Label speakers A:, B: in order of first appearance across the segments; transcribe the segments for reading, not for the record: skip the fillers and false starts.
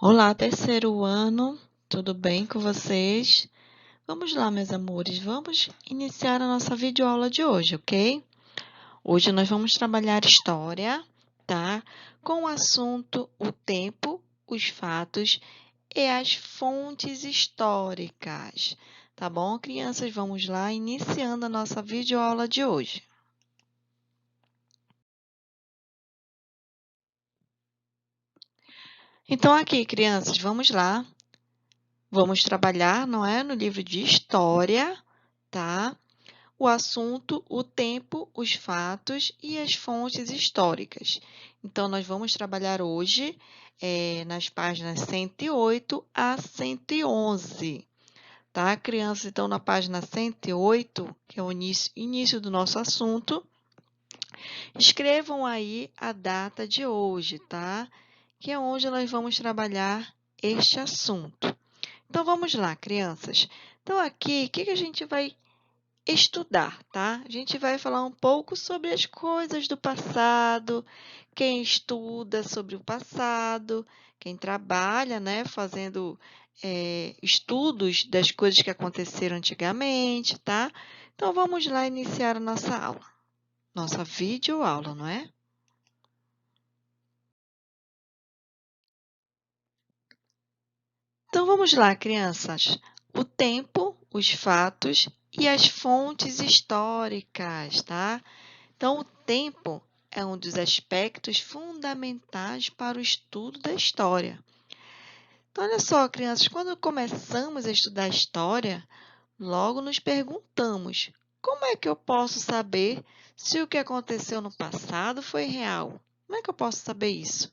A: Olá, terceiro ano, tudo bem com vocês? Vamos lá, meus amores, vamos iniciar a nossa videoaula de hoje, ok? Hoje nós vamos trabalhar história, tá? Com o assunto o tempo, os fatos e as fontes históricas, tá bom, crianças? Vamos lá, iniciando a nossa videoaula de hoje. Então, aqui, crianças, vamos lá. Vamos trabalhar, não é? No livro de história, tá? O assunto, o tempo, os fatos e as fontes históricas. Então, nós vamos trabalhar hoje nas páginas 108 a 111, tá, crianças? Então, na página 108, que é o início do nosso assunto, escrevam aí a data de hoje, tá? Que é onde nós vamos trabalhar este assunto. Então, vamos lá, crianças. Então, aqui, o que a gente vai estudar, tá? A gente vai falar um pouco sobre as coisas do passado, quem estuda sobre o passado, quem trabalha, né, fazendo estudos das coisas que aconteceram antigamente, tá? Então, vamos lá iniciar a nossa aula, nossa videoaula, não é? Então, vamos lá, crianças. O tempo, os fatos e as fontes históricas, tá? Então, o tempo é um dos aspectos fundamentais para o estudo da história. Então, olha só, crianças, quando começamos a estudar história, logo nos perguntamos: como é que eu posso saber se o que aconteceu no passado foi real? Como é que eu posso saber isso?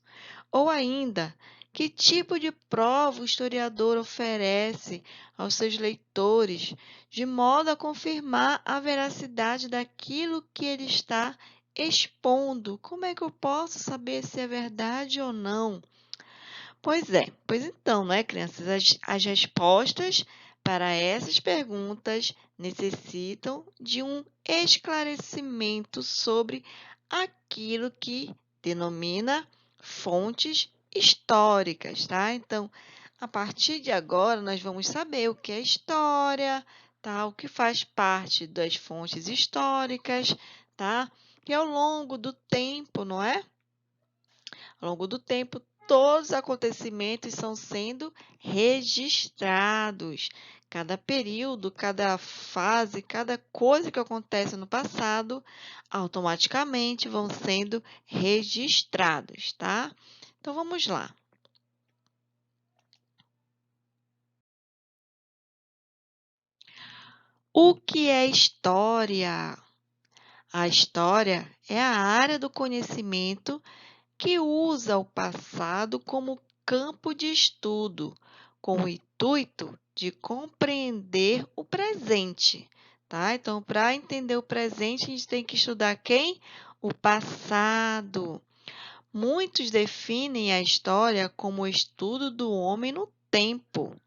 A: Ou ainda, que tipo de prova o historiador oferece aos seus leitores, de modo a confirmar a veracidade daquilo que ele está expondo? Como é que eu posso saber se é verdade ou não? Pois então, não é, crianças? As respostas para essas perguntas necessitam de um esclarecimento sobre aquilo que denomina fontes históricas, tá? Então, a partir de agora, nós vamos saber o que é história, tá? O que faz parte das fontes históricas, tá? E ao longo do tempo, não é? Ao longo do tempo, todos os acontecimentos estão sendo registrados. Cada período, cada fase, cada coisa que acontece no passado, automaticamente vão sendo registrados, tá? Então, vamos lá. O que é história? A história é a área do conhecimento que usa o passado como campo de estudo, com o intuito de compreender o presente, tá? Então, para entender o presente, a gente tem que estudar quem? O passado. Muitos definem a história como o estudo do homem no tempo,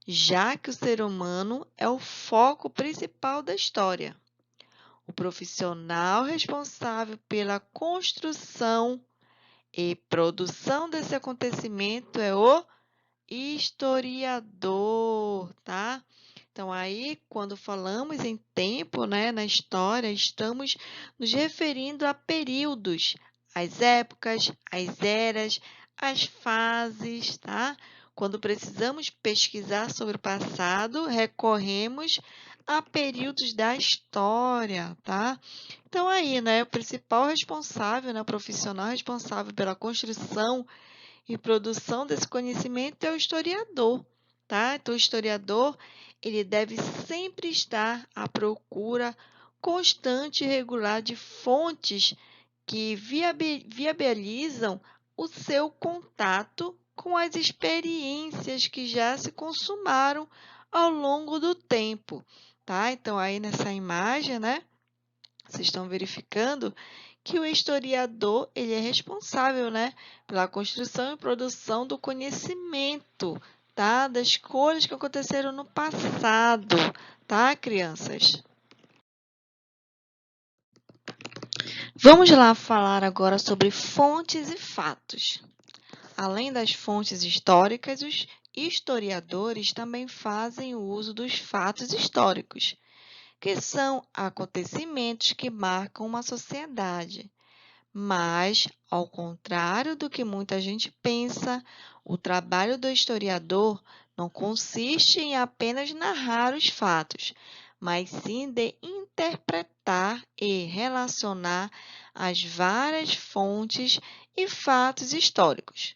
A: já que o ser humano é o foco principal da história. O profissional responsável pela construção e produção desse acontecimento é o historiador, tá? Então, aí, quando falamos em tempo, né, na história, estamos nos referindo a períodos, as épocas, as eras, as fases, tá? Quando precisamos pesquisar sobre o passado, recorremos a períodos da história, tá? Então, aí, né, o principal responsável, né, o profissional responsável pela construção e produção desse conhecimento é o historiador, tá? Então, o historiador, ele deve sempre estar à procura constante e regular de fontes que viabilizam o seu contato com as experiências que já se consumaram ao longo do tempo, tá? Então, aí nessa imagem, né, vocês estão verificando que o historiador ele é responsável, né, pela construção e produção do conhecimento, tá, das coisas que aconteceram no passado, tá, crianças? Vamos lá falar agora sobre fontes e fatos. além das fontes históricas, os historiadores também fazem o uso dos fatos históricos, que são acontecimentos que marcam uma sociedade. Mas, ao contrário do que muita gente pensa, o trabalho do historiador não consiste em apenas narrar os fatos, mas sim de interpretar e relacionar as várias fontes e fatos históricos.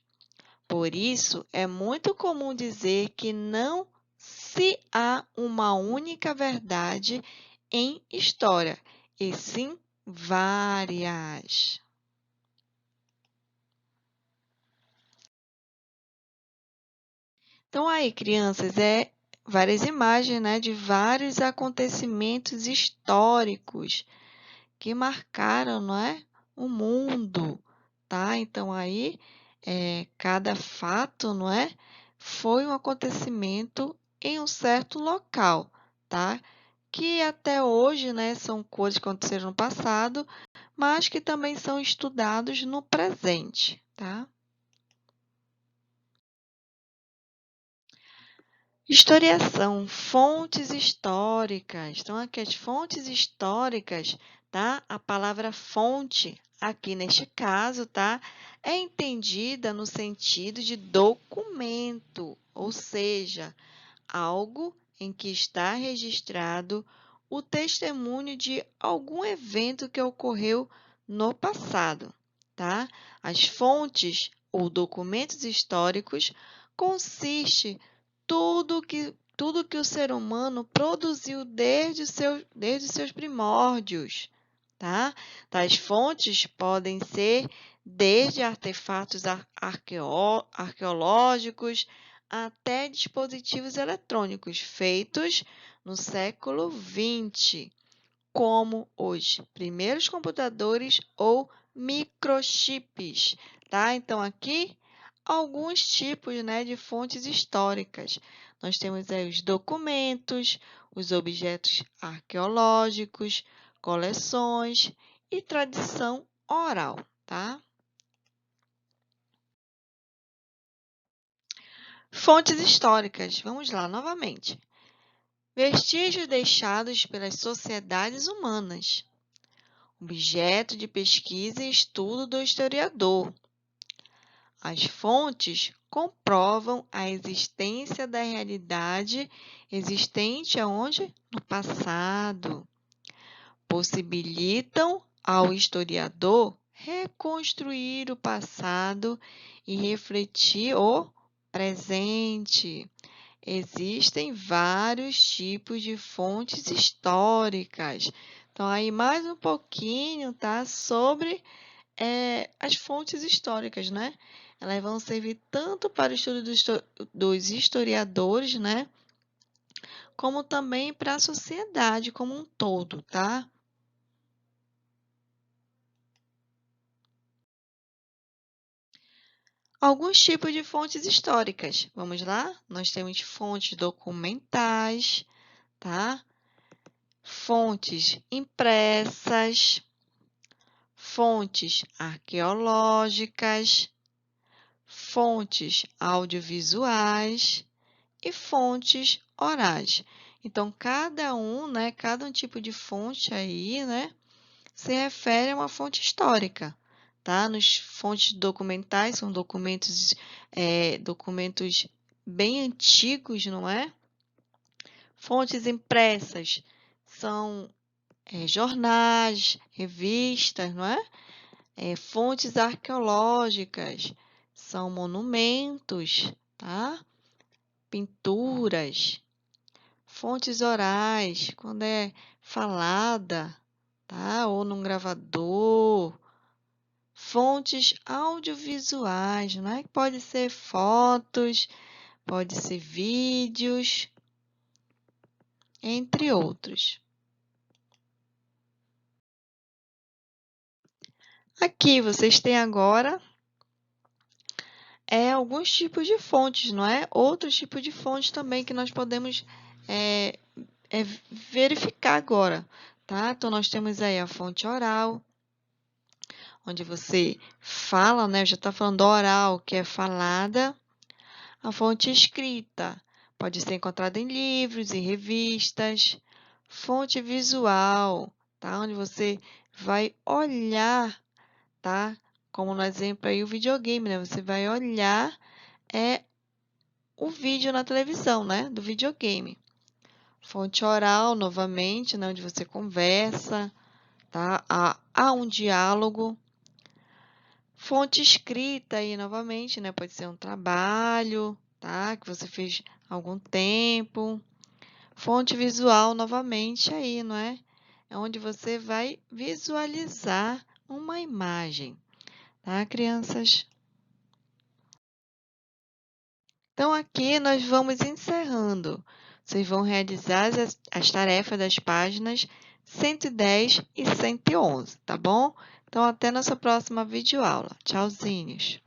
A: Por isso, é muito comum dizer que não se há uma única verdade em história, e sim várias. Então, aí, crianças, várias imagens, né, de vários acontecimentos históricos que marcaram, não é, o mundo, tá? Então, aí, cada fato, não é, foi um acontecimento em um certo local, tá? Que até hoje, né, são coisas que aconteceram no passado, mas que também são estudados no presente, tá? Historiação, fontes históricas. Então, aqui as fontes históricas, tá? A palavra fonte, aqui neste caso, tá? É entendida no sentido de documento, ou seja, algo em que está registrado o testemunho de algum evento que ocorreu no passado, tá? As fontes ou documentos históricos consiste tudo que o ser humano produziu desde os seus primórdios, tá? Tais fontes podem ser desde artefatos arqueológicos até dispositivos eletrônicos feitos no século XX, como os primeiros computadores ou microchips, tá? Então, aqui, alguns tipos, né, de fontes históricas. Nós temos aí os documentos, os objetos arqueológicos, coleções e tradição oral, tá? Fontes históricas. Vamos lá novamente. Vestígios deixados pelas sociedades humanas. Objeto de pesquisa e estudo do historiador. As fontes comprovam a existência da realidade existente aonde? No passado. Possibilitam ao historiador reconstruir o passado e refletir o presente. Existem vários tipos de fontes históricas. Então, aí mais um pouquinho, tá? Sobre as fontes históricas, né? Elas vão servir tanto para o estudo dos historiadores, né? Como também para a sociedade como um todo, tá? Alguns tipos de fontes históricas. Vamos lá? Nós temos fontes documentais, tá? Fontes impressas, fontes arqueológicas, fontes audiovisuais e fontes orais. Então, cada um tipo de fonte aí, né, se refere a uma fonte histórica, tá? Nos fontes documentais, são documentos bem antigos, não é? Fontes impressas são jornais, revistas, não é? Fontes arqueológicas são monumentos, tá? Pinturas. Fontes orais, quando é falada, tá? Ou num gravador. Fontes audiovisuais, né? Pode ser fotos, pode ser vídeos, entre outros. Aqui vocês têm agora alguns tipos de fontes, não é? Outros tipos de fontes também que nós podemos é, verificar agora, tá? Então, nós temos aí a fonte oral, onde você fala, né? Já está falando oral, que é falada. A fonte escrita pode ser encontrada em livros, em revistas. Fonte visual, tá? Onde você vai olhar, tá? Como no exemplo aí o videogame, né? Você vai olhar o vídeo na televisão, né? Do videogame. Fonte oral, novamente, né? Onde você conversa, tá? Há um diálogo. Fonte escrita aí, novamente, né? Pode ser um trabalho, tá? Que você fez há algum tempo. Fonte visual, novamente, aí, não é? É onde você vai visualizar uma imagem, tá, crianças? Então, aqui nós vamos encerrando. Vocês vão realizar as tarefas das páginas 110 e 111, tá bom? Então, até nossa próxima videoaula. Tchauzinhos!